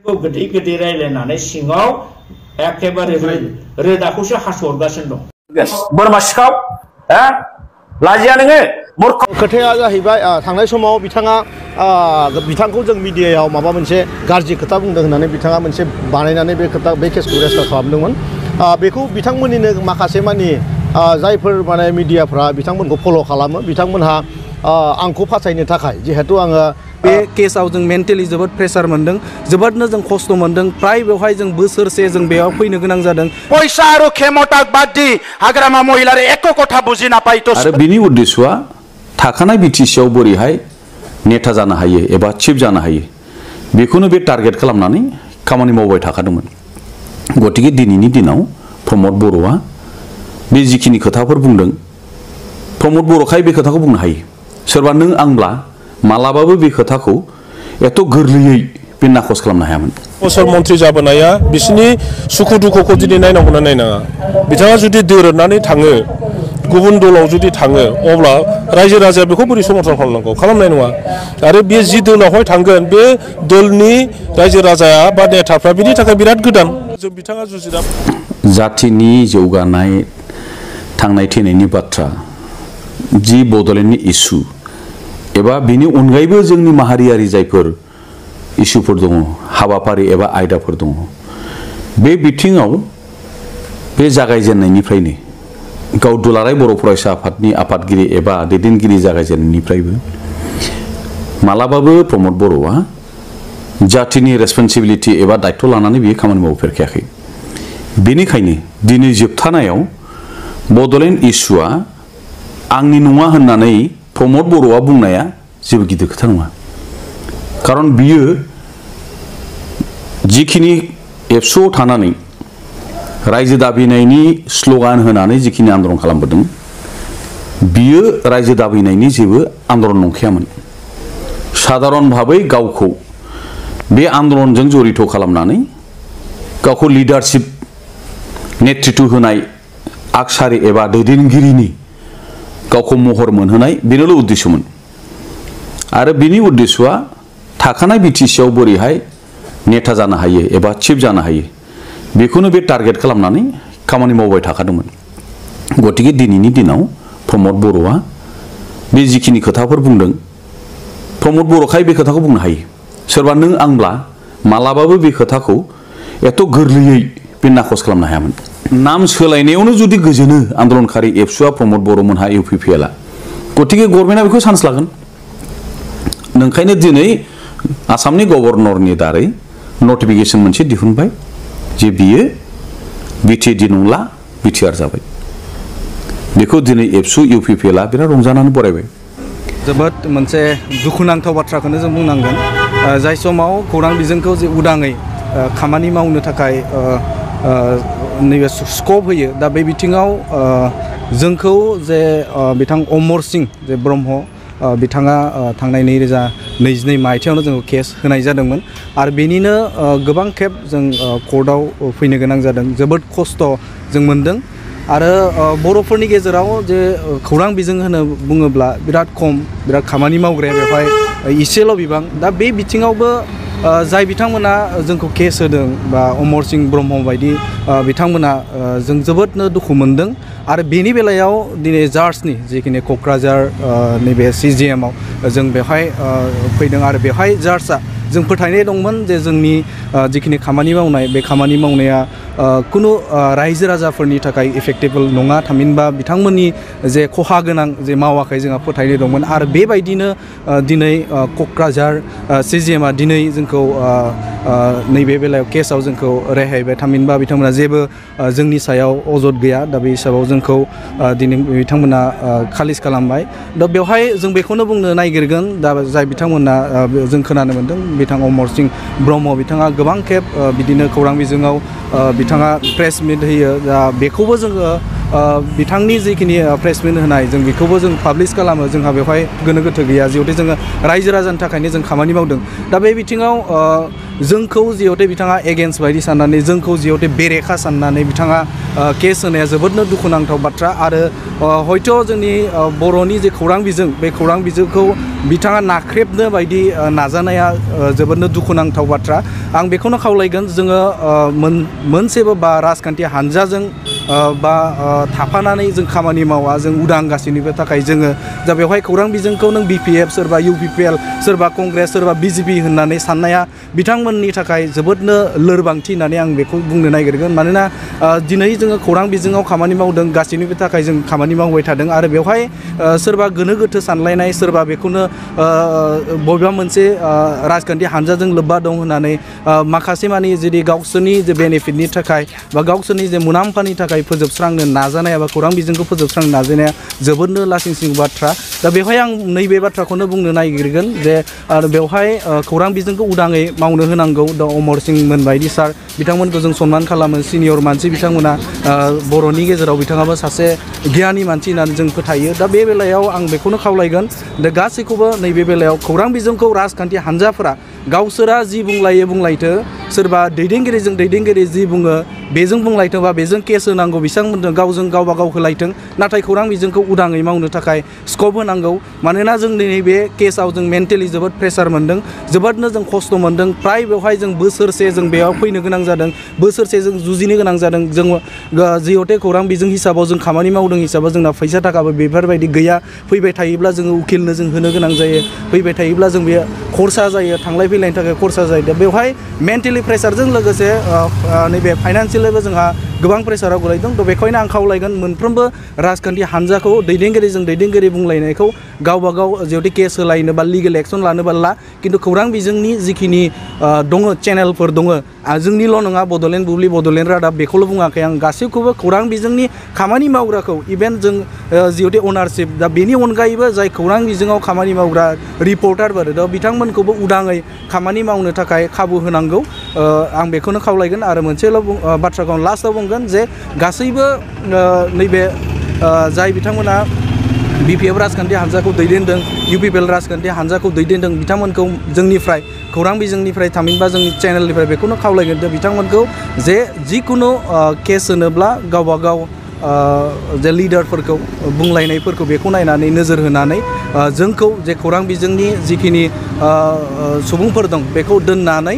गदि गदि रायलायनानै सिङाव एकेबारे रोदाखौसो हासहरगासिनो दं बोरमा सिखाव लाजिया नोङो मूर्ख खोथाया जाहैबाय थांनाय समाव बिथांखौ जों मिडियायाव माबा मोनसे गाज्रि खोथा बुंदों होननानै बिथाङा मोनसे बानायनानै बे केसखौ रेजिस्टार खालामदोंमोन बेखौ बिथांमोननिनो माखासे मानि जायफोर माने मिडियाफ्रा बिथांमोनखौ फल' खालामो बिथांमोनहा आंखौ फासायनो थाखाय जिहेतु आङो बे केसआव जों मेन्टेलि जोबोद प्रेसार मोनदों जोबोदनो जों खस्थ' मोनदों प्राय बेवहाय जों बोसोरसे जों बेयाव फैनो गोनां जादों पैसा आरो खेमताक बादि हाग्रामा महिलारे एक कथा बुजि नापाय तो आरो बिनि उद्देश्यआ थाखानाय बिटिसिआव बोरैहाय नेता जानो हायो एबा चिफ जानो हायो बेखौनो बे टारगेट खालामनानै खामानि मावबाय थाखादोंमोन गतिके दिनैनि दिनाव प्रमद बर'आ बे जिखिनि खोथाफोर बुंदों प्रमद बर'खाय बे खोथाखौ बुंनो हायो सोरबा नों आंब्ला मालाबाबो बे खोथाखौ एथ' गोरलैयै बे नाखस खालामनो हायामोन बोसोर मन्थ्रि जाबोनाया बिसिनि सुखु दुखुखौ दिनै नायनांगौना नायनाङा बिथाङा जुदि दोरोदनानै थाङो गुबुन दलाव जुदि थाङो अब्ला रायजो राजाया बेखौ बोरै समर्थन खालामनांगौ खालामनाय नङा आरो बे जि दोलावहाय थांगोन बे दोलनि रायजो राजाया बा नेताफ्रा बिनि थाखाय बिराद गोदान जों बिथाङा जुजिदा जातिनि जौगानाय थांनाय थैनायनि बाथ्रा जि बड'लेण्डनि इस्यु एबा बिनि अनगायैबो जोंनि माहारियारि जायफोर इस्युफोर दङ हाबाफारि एबा आयदाफोर दङ बे बिथिङाव बे जागायजेननायनिफ्रायनो गाव दुलाराय बर' फरायसा आफादनि आफादगिरि एबा दैदेनगिरि जागायजेननायनिफ्रायबो मालाबाबो प्रमद बर'आ जातिनि रेसपन्सिबिलिटि एबा दायित्व लानानै बियो खामानि मावफेरखायाखै बेनिखायनो दिनै जोबथानायाव बड'लेण्ड इस्युआ आंनि नङा होननानै प्रमद बर'आ बुंनाया जेबो गिदिर खोथा नङा खारन बियो जिखिनि एबसुआव थानानै रायजो दाबिनायनि स्ल'गान होनानै जिखिनि आन्दलन खालामबोदों बियो रायजो दाबिनायनि जेबो आन्दलन नंखायामोन साधारन भाबै गावखौ बे आन्दलनजों जड़ित खालामनानै गावखौ लिडारशिप नेतृत्व होनाय आगसारि एबा दैदेनगिरिनि गावखौ महर मोनहोनाय बेनोल' उद्देश्यमोन आरो बिनि उद्देश्यआ थाखानाय बिटिसिआव बोरैहाय नेता जानो हायो एबा चिफ जानो हायो बेखौनो बे टारगेट खालामनानै खामानि मावबाय थाखादोंमोन गतिके दिनैनि दिनाव प्रमद बर'आ बे जिखिनि खोथाफोर बुंदों प्रमद बर'खाय बे खोथाखौ बुंनो हायो सोरबा नों आंब्ला मालाबाबो बे खोथाखौ एथ' गोरलैयै बे नाखस खालामनो हायामोन नाम सोलायनायावनो जुदि गोजोनो आन्दलनकारि एबसुआ प्रमद बर'मोनहा इउपिपिएलआ गतिके गभर्नमेन्टआ बेखौ चान्स लागोन नोंखायनो दिनै आसामनि गभर्नरनि दारै नटिफिकेसन मोनसे दिहुनबाय जे बियो बिटिएडि नंला बिटिआर जाबाय बेखौ दिनै एबसु इउपिपिएलआ बिराद रंजानानै बरायबाय जोबोद मोनसे दुखुनांथाव बाथ्राखौनो जों बुंनांगोन जाय समाव खौरां बिजोंखौ जे उदाङै खामानि मावनो थाखाय नैबे स्कप होयो दा बे बिथिङाव जोंखौ जे बिथां अमर सिंह जे ब्रह्म बिथाङा थांनाय 2022 मायथाइयावनो जोंखौ केस होनाय जादोंमोन आरो बेनिनो गोबां खेब जों कर्टआव फैनो गोनां जादों जोबोद खस्थ' जों मोनदों आरो बर'फोरनि गेजेराव जे खौरां बिजों होनो बुङोब्ला बिराद खम बिराद खामानि मावग्राया बेवहाय इसेल' बिबां दा बे बिथिङावबो जाय बिथांमोना जोंखौ केस होदों बा अमर सिंह ब्रह्म बायदि बिथांमोना जों जोबोदनो दुखु मोनदों आरो बेनि बेलायाव दिनै जार्जनि जिखिनि क'क्राझार नैबे CGMआव जों बेवहाय फैदों आरो बेवहाय जार्जआ जों फोथायनाय दंमोन जे जोंनि जिखिनि खामानि मावनाय बे खामानि मावनाया कुनु रायजो राजाफोरनि थाखाय इफेक्टेबल नङा थामहिनबा बिथांमोननि जे खहा गोनां जे मावाखै जोंहा फोथायनाय दंमोन आरो बेबायदिनो दिनै क'क्राझार CGMआ दिनै जोंखौ नैबे बेलायाव केसआव जोंखौ रेहायबाय थामहिनबा बिथांमोना जेबो जोंनि सायाव अजद गैया दा बे हिसाबाव जोंखौ दिनै बिथांमोना खालिस खालामबाय दा बेवहाय जों बेखौनो बुंनो नागिरगोन दा जाय बिथांमोना जों खोनानो मोन्दों बिथां अमर सिंह ब्रह्म बिथाङा गोबां खेब बिदिनो खौरां बिजोङाव बिथाङा प्रेस मिट होयो दा बेखौबो जोङो बिथांनि जिखिनि प्रेसमेन्ट होनाय जों बेखौबो जों पाब्लिश खालामो जोंहा बेवहाय गोनो गोथो गैया जिहेतु जोङो रायजो राजानि थाखायनो जों खामानि मावदों दा बे बिथिङाव जोंखौ जिहेतु बिथाङा एगेन्स्ट बायदि साननानै जोंखौ जिहेतु बेरेखा साननानै बिथाङा केस होनाया जोबोदनो दुखुनांथाव बाथ्रा आरो हयथ' जोंनि बर'नि जे खौरां बिजों बे खौरां बिजोंखौ बिथाङा नाख्रेबनो बायदि नाजानाया जोबोदनो दुखुनांथाव बाथ्रा आं बेखौनो खावलायगोन जोङो मोनसेबो बा राजखान्थि हानजाजों बा थाफानानै जों खामानि मावा जों उदां गासैनिबो थाखाय जोङो दा बेवहाय खौरां बिजोंखौ नों BPF सोरबा UPPL सोरबा कंग्रेस सोरबा BJP होननानै साननाया बिथांमोननि थाखाय जोबोदनो लोरबांथि होननानै आं बेखौ बुंनो नागिरगोन मानोना दिनै जोङो खौरां बिजोङाव खामानि मावदों गासैनिबो थाखाय जों खामानि मावबाय थादों आरो बेवहाय सोरबा गोनो गोथो सानलायनाय सोरबा बेखौनो बबेबा मोनसे राजखान्थि हानजाजों लोब्बा दं होननानै माखासे मानि जुदि गावसोरनि जे बेनिफिटनि थाखाय बा गावसोरनि जे मुलाम्फानि थाखाय फोजोबस्रांनो नाजानाय बा खौरां बिजोंखौ फोजोबस्रांनो नाजानाया जोबोदनो लासिंसिं बाथ्रा दा बेवहाय आं नैबे बाथ्राखौनो बुंनो नागिरगोन जे बेवहाय खौरां बिजोंखौ उदाङै मावनो होनांगौ दा अमर सिंहमोन बायदि सार बिथांमोनखौ जों सनमान खालामो सिनियर मानसि बिथांमोना बर'नि गेजेराव बिथाङाबो सासे गियानि मानसि होननानै जों फोथायो दा बे बेलायाव आं बेखौनो खावलायगोन दा गासैखौबो नैबे बेलायाव खौरां बिजोंखौ राजखान्थि हानजाफोरा गावसोरा जि बुंलायो बुंलायथो सोरबा दैदेनगिरिजों दैदेनगिरि जि बुङो बेजों बुंलायथों बा बेजों केस होनांगौ बिथांमोनजों गावजों गावबा गाव होलायथों नाथाय खौरां बिजोंखौ उदाङै मावनो थाखाय स्कप होनांगौ मानोना जों नैबे केसाव जों मेन्टेलि जोबोद प्रेसार मोन्दों जोबोदनो जों खस्थ' मोन्दों फ्राय बेवहाय जों बोसोरसे जों बेयाव फैनो गोनां जादों बोसोरसे जों जुजिनो गोनां जादों जों जिहेतु खौरां बिजों हिसाबाव जों खामानि मावदों हिसाबाव जोंना फैसा थाखाबो बेफोरबायदि गैया फैबाय थायोब्ला जोङो उकिलनो जों होनो गोनां जायो फैबाय थायोब्ला जों बे खरसा जायो थांलाय फैलायनि थाखाय खरसा जायो दा बेवहाय मेन्टेलि प्रेसारजों लोगोसे नैबे फाइनान्सियेलिबो जोंहा गोबां प्रेसाराव गोलैदों थ' बेखायनो आं खावलायगोन मोनफ्रोमबो राजखान्थि हानजाखौ दैदेनगिरिजों दैदेनगिरि बुंलायनायखौ गावबा गाव जिहेतु केस होलायनो बा लिगेल एक्सन लानोबा ला खिन्थु खौरां बिजोंनि जिखिनि दङ चेनेलफोर दङ जोंनिल' नङा बड'लेण्ड बुब्लि बड'लेण्ड रादाब बेखौल' बुङाखै आं गासैखौबो खौरां बिजोंनि खामानि मावग्राखौ इभेन जों जिहेतु अनारशिप दा बेनि अनगायैबो जाय खौरां बिजोङाव खामानि मावग्रा रिपर्टारफोर दा बिथांमोनखौबो उदाङै खामानि मावनो थाखाय खाबु होनांगौ आं बेखौनो खावलायगोन आरो मोनसेल' बाथ्राखौ आं लास्टआव बुंगोन जे गासैबो नैबे जाय बिथांमोना BPF राजखान्थि हानजाखौ दैदेनदों UPPL राजखान्थि हानजाखौ दैदेनदों बिथांमोनखौ जोंनिफ्राय खौरां बिजोंनिफ्राय थामहिनबा जोंनि चेनेलनिफ्राय बेखौनो खावलायगोन जे बिथांमोनखौ जे जिखुनु केस होनोब्ला गावबा गाव जे लिडारफोरखौ बुंलायनायफोरखौ बेखौ नायनानै नोजोर होनानै जोंखौ जे खौरां बिजोंनि जिखिनि सुबुंफोर दं बेखौ दोननानै